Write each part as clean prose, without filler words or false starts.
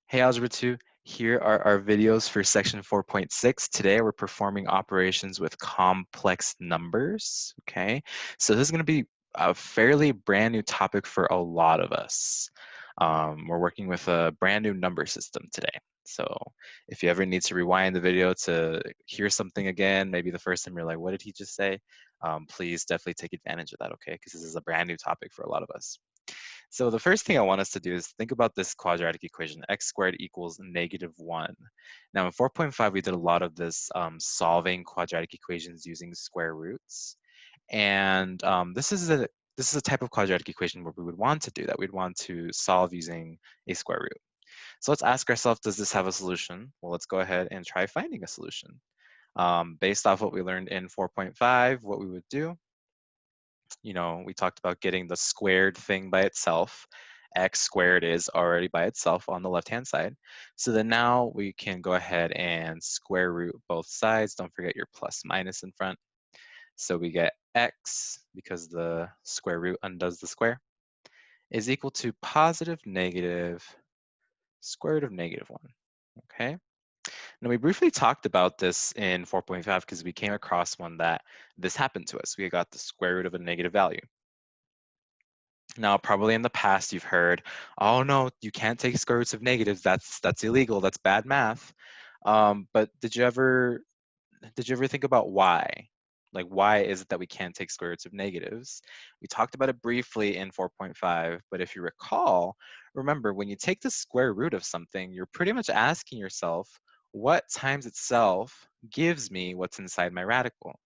Hey Algebra 2, here are our videos for section 4.6. Today we're performing operations with complex numbers, okay? So this is going to be a fairly brand new topic for a lot of us. We're working with a brand new number system today. So if you ever need to rewind the video to hear something again, maybe the first time you're like, what did he just say? Please definitely take advantage of that, okay? Because this is a brand new topic for a lot of us. So the first thing I want us to do is think about this quadratic equation, x squared equals -1. Now in 4.5, we did a lot of this solving quadratic equations using square roots. And this is a type of quadratic equation where we would want to do that. We'd want to solve using a square root. So let's ask ourselves, does this have a solution? Well, let's go ahead and try finding a solution. Based off what we learned in 4.5, what we would do, we talked about getting the squared thing by itself. X squared is already by itself on the left-hand side. So then now we can go ahead and square root both sides. Don't forget your plus minus in front. So we get x, because the square root undoes the square, is equal to positive negative square root of -1, okay? Now we briefly talked about this in 4.5 because we came across one that this happened to us. We got the square root of a negative value. Now, probably in the past you've heard, oh no, you can't take square roots of negatives. That's illegal. That's bad math. But did you ever think about why? Like, why is it that we can't take square roots of negatives? We talked about it briefly in 4.5, but if you recall, remember when you take the square root of something, you're pretty much asking yourself, what times itself gives me what's inside my radical?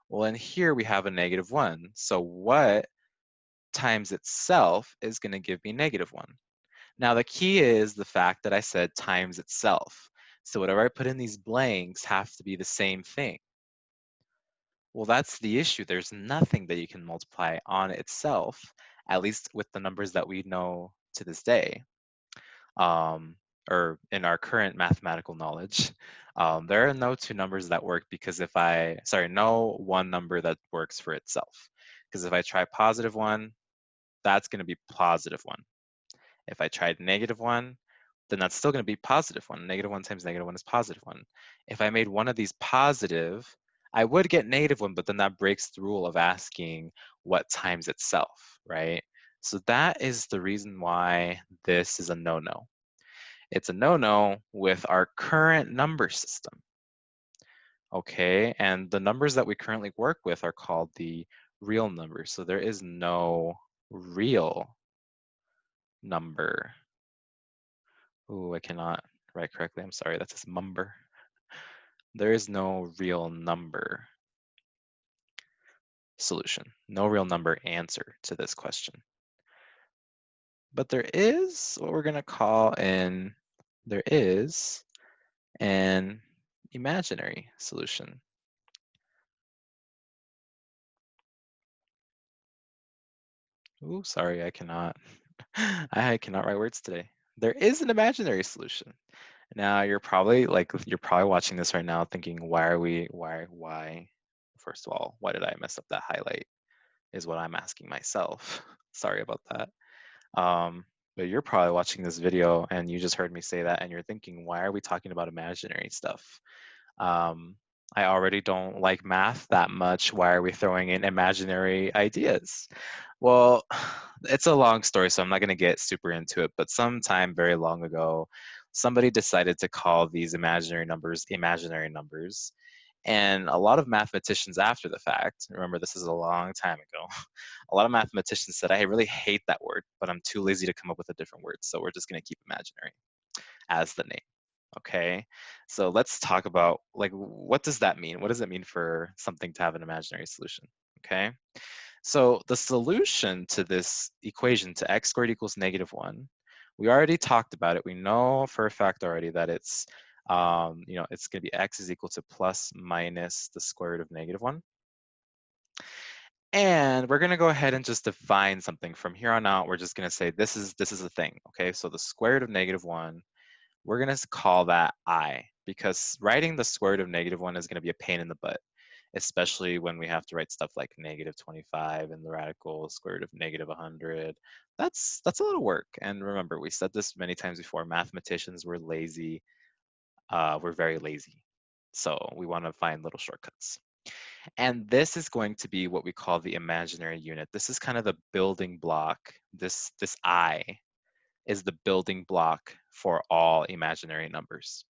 Well, in here we have a -1. So what times itself is going to give me -1. Now the key is the fact that I said times itself. So whatever I put in these blanks have to be the same thing. Well, that's the issue. There's nothing that you can multiply on itself, at least with the numbers that we know to this day, um, or in our current mathematical knowledge. There are no two numbers that work because no one number that works for itself. Because if I try +1, that's going to be +1. If I tried -1, then that's still going to be +1. -1 times -1 is +1. If I made one of these positive, I would get -1, but then that breaks the rule of asking what times itself, right? So that is the reason why this is a no-no. It's a no-no with our current number system, okay? And the numbers that we currently work with are called the real numbers. So there is no real number. Ooh, I cannot write correctly. I'm sorry, that's a mumber. There is no real number solution, no real number answer to this question. But there is what we're going to call there is an imaginary solution. Ooh, sorry, I cannot. I cannot write words today. There is an imaginary solution. Now you're probably watching this right now thinking, why? First of all, why did I mess up that highlight? Is what I'm asking myself. Sorry about that. But you're probably watching this video and you just heard me say that and you're thinking, why are we talking about imaginary stuff? I already don't like math that much. Why are we throwing in imaginary ideas? Well, it's a long story, so I'm not going to get super into it. But sometime very long ago, somebody decided to call these imaginary numbers imaginary numbers. And a lot of mathematicians after the fact, remember this is a long time ago, a lot of mathematicians said, I really hate that word, but I'm too lazy to come up with a different word. So we're just going to keep imaginary as the name. Okay, so let's talk about what does that mean? What does it mean for something to have an imaginary solution? Okay, so the solution to this equation to x squared equals -1, we already talked about it. We know for a fact already that it's it's going to be x is equal to plus minus the square root of -1. And we're going to go ahead and just define something. From here on out, we're just going to say this is a thing. Okay, so the square root of -1, we're going to call that I, because writing the square root of -1 is going to be a pain in the butt. especially when we have to write stuff like -25 and the radical square root of -100. That's a lot of work. And remember, we said this many times before, mathematicians were lazy. We're very lazy. So we want to find little shortcuts. And this is going to be what we call the imaginary unit. This is kind of the building block. This I is the building block for all imaginary numbers.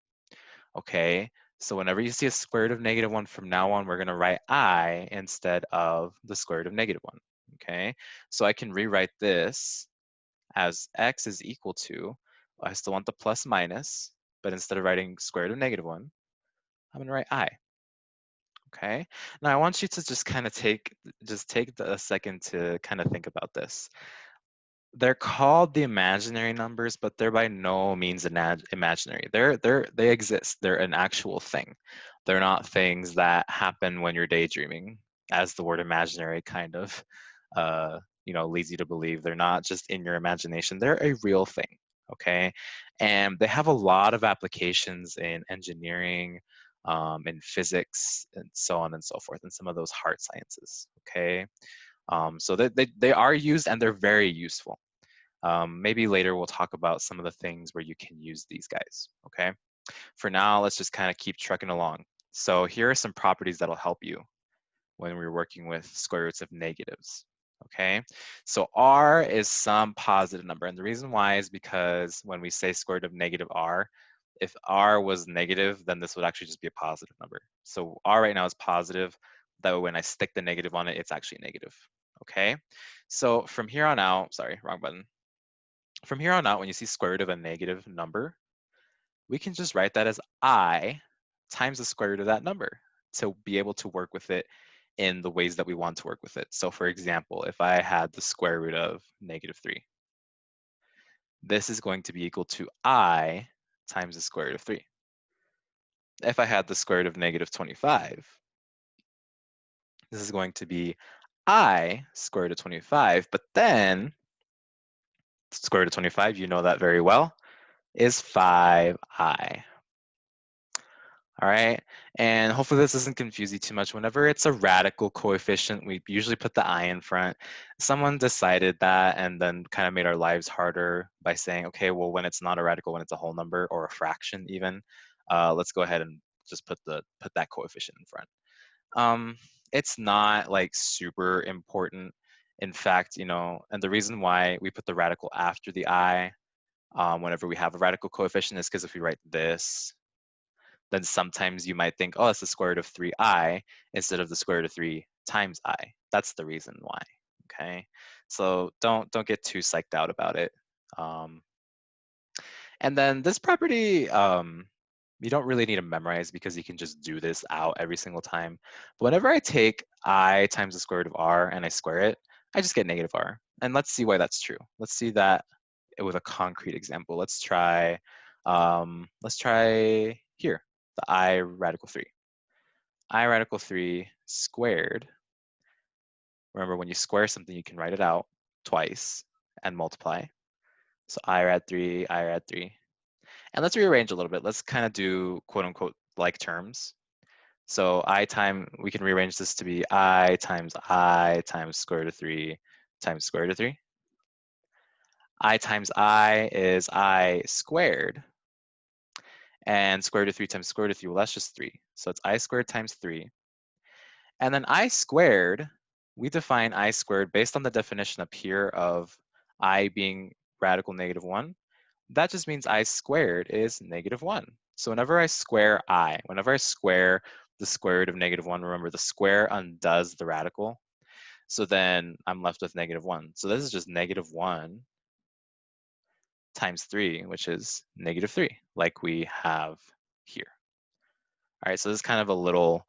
Okay, so whenever you see a square root of -1 from now on, we're going to write I instead of the square root of -1. Okay, so I can rewrite this as x is equal to, I still want the plus minus, but instead of writing square root of -1, I'm going to write I. Okay, now I want you to just kind of take a second to kind of think about this. They're called the imaginary numbers, but they're by no means imaginary. They exist. They're an actual thing. They're not things that happen when you're daydreaming, as the word imaginary kind of leads you to believe. They're not just in your imagination. They're a real thing. Okay, and they have a lot of applications in engineering, in physics, and so on and so forth, and some of those hard sciences. Okay, so they are used and they're very useful. Maybe later we'll talk about some of the things where you can use these guys, okay? For now, let's just kind of keep trucking along. So here are some properties that'll help you when we're working with square roots of negatives, okay? So R is some positive number, and the reason why is because when we say square root of negative R, if R was negative, then this would actually just be a positive number. So R right now is positive, that way when I stick the negative on it, it's actually negative, okay? So from here on out, sorry, wrong button. From here on out, when you see square root of a negative number, we can just write that as I times the square root of that number to be able to work with it in the ways that we want to work with it. So for example, if I had the square root of -3, this is going to be equal to I times the square root of 3. If I had the square root of -25, this is going to be I square root of 25, but then square root of 25, you know that very well, is 5I. All right, and hopefully this doesn't confuse you too much. Whenever it's a radical coefficient, we usually put the I in front. Someone decided that and then kind of made our lives harder by saying, okay, well, when it's not a radical, when it's a whole number or a fraction even, let's go ahead and just put that coefficient in front. It's not like super important. In fact, and the reason why we put the radical after the I whenever we have a radical coefficient is because if we write this, then sometimes you might think, oh, it's the square root of 3I instead of the square root of 3 times I. That's the reason why, okay? So don't get too psyched out about it. And then this property, you don't really need to memorize because you can just do this out every single time. But whenever I take I times the square root of R and I square it, I just get negative R. And let's see why that's true. Let's see that with a concrete example. Let's try here, the I radical 3. I radical 3 squared. Remember, when you square something, you can write it out twice and multiply. So I rad 3, I rad 3. And let's rearrange a little bit. Let's kind of do quote unquote like terms. So we can rearrange this to be I times square root of 3 times square root of 3. I times I is I squared. And square root of 3 times square root of 3, well, that's just 3. So it's I squared times 3. And then I squared, we define I squared based on the definition up here of I being radical -1. That just means I squared is -1. So whenever I square I, whenever I square the square root of -1, remember the square undoes the radical. So then I'm left with -1. So this is just -1 times 3, which is -3, like we have here. All right, so this is kind of a little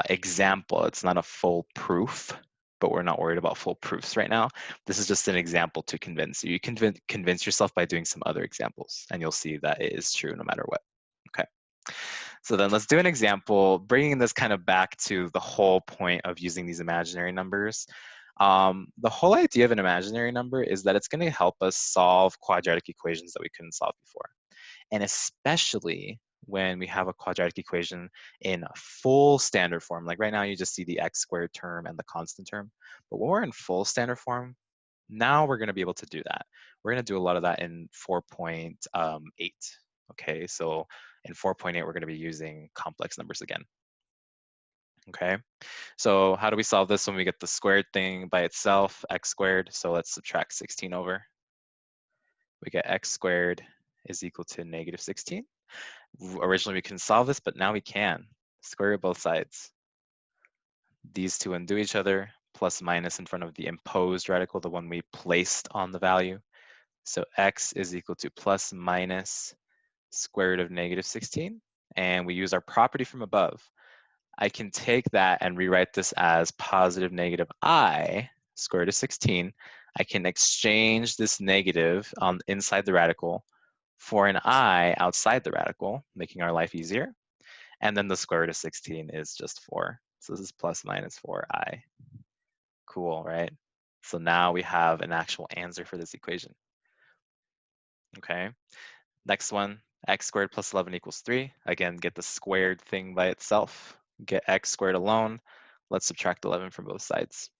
example. It's not a full proof, but we're not worried about full proofs right now. This is just an example to convince you. You can convince yourself by doing some other examples, and you'll see that it is true no matter what. Okay, so then let's do an example, bringing this kind of back to the whole point of using these imaginary numbers. The whole idea of an imaginary number is that it's going to help us solve quadratic equations that we couldn't solve before. And especially when we have a quadratic equation in full standard form. Like right now, you just see the x squared term and the constant term. But when we're in full standard form, now we're going to be able to do that. We're going to do a lot of that in 4.8. Okay, so in 4.8, we're going to be using complex numbers again. Okay, so how do we solve this when we get the squared thing by itself, x squared? So let's subtract 16 over. We get x squared is equal to negative 16. Originally we couldn't solve this, but now we can. Square root both sides. These two undo each other, plus minus in front of the imposed radical, the one we placed on the value. So x is equal to plus minus square root of negative 16. And we use our property from above. I can take that and rewrite this as positive negative I square root of 16. I can exchange this negative on inside the radical for an I outside the radical, making our life easier. And then the square root of 16 is just 4. So this is plus minus 4i. Cool, right? So now we have an actual answer for this equation. Okay, next one, x squared plus 11 equals 3. Again, get the squared thing by itself. Get x squared alone. Let's subtract 11 from both sides.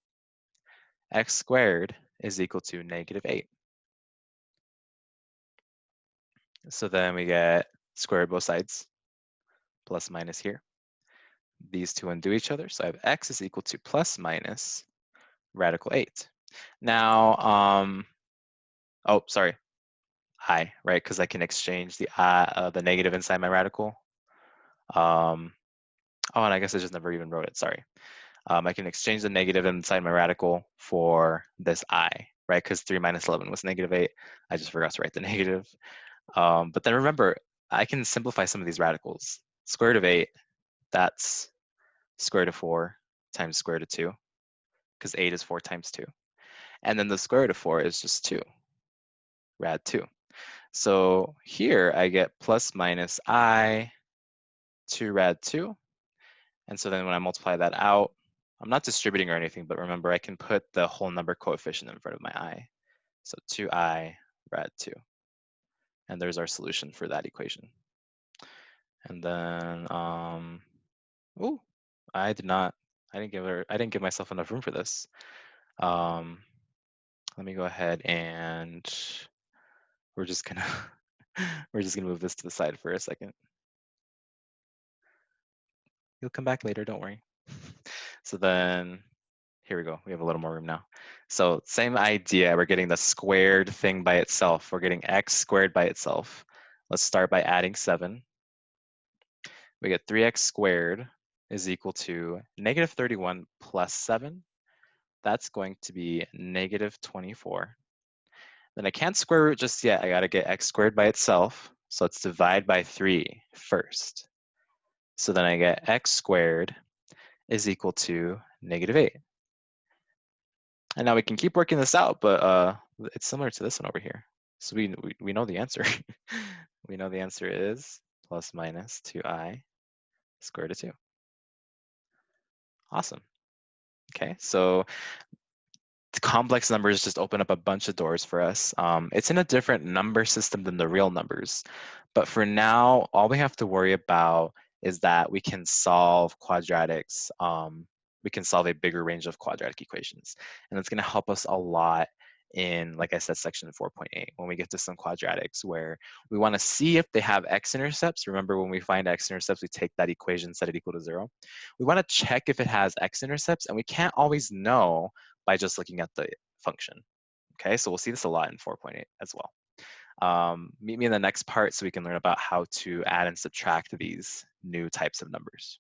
X squared is equal to negative 8. So then we get square root both sides, plus minus here. These two undo each other, so I have x is equal to plus minus radical 8. Now, oh, sorry, I, right? Because I can exchange the negative inside my radical. Oh, and I guess I just never even wrote it, sorry. I can exchange the negative inside my radical for this I, right? Because 3 minus 11 was negative 8. I just forgot to write the negative. But then remember, I can simplify some of these radicals. Square root of 8, that's square root of 4 times square root of 2, because 8 is 4 times 2. And then the square root of 4 is just 2, rad 2. So here I get plus minus I 2 rad 2. And so then when I multiply that out, I'm not distributing or anything, but remember I can put the whole number coefficient in front of my I. So 2i rad 2. And there's our solution for that equation. And then, oh, I didn't give myself enough room for this. Let me go ahead and we're just gonna move this to the side for a second. You'll come back later, don't worry. So then, here we go. We have a little more room now. So same idea, we're getting the squared thing by itself. We're getting x squared by itself. Let's start by adding 7. We get 3x squared is equal to negative 31 plus 7. That's going to be negative 24. Then I can't square root just yet. I got to get x squared by itself. So let's divide by 3 first. So then I get x squared is equal to negative 8. And now we can keep working this out, but it's similar to this one over here. So we know the answer. We know the answer is plus minus 2i square root of 2. Awesome. Okay, so complex numbers just open up a bunch of doors for us. It's in a different number system than the real numbers. But for now, all we have to worry about is that we can solve quadratics. We can solve a bigger range of quadratic equations. And it's going to help us a lot in, like I said, section 4.8, when we get to some quadratics where we want to see if they have x-intercepts. Remember, when we find x-intercepts, we take that equation, set it equal to 0. We want to check if it has x-intercepts, and we can't always know by just looking at the function. Okay, so we'll see this a lot in 4.8 as well. Meet me in the next part so we can learn about how to add and subtract these new types of numbers.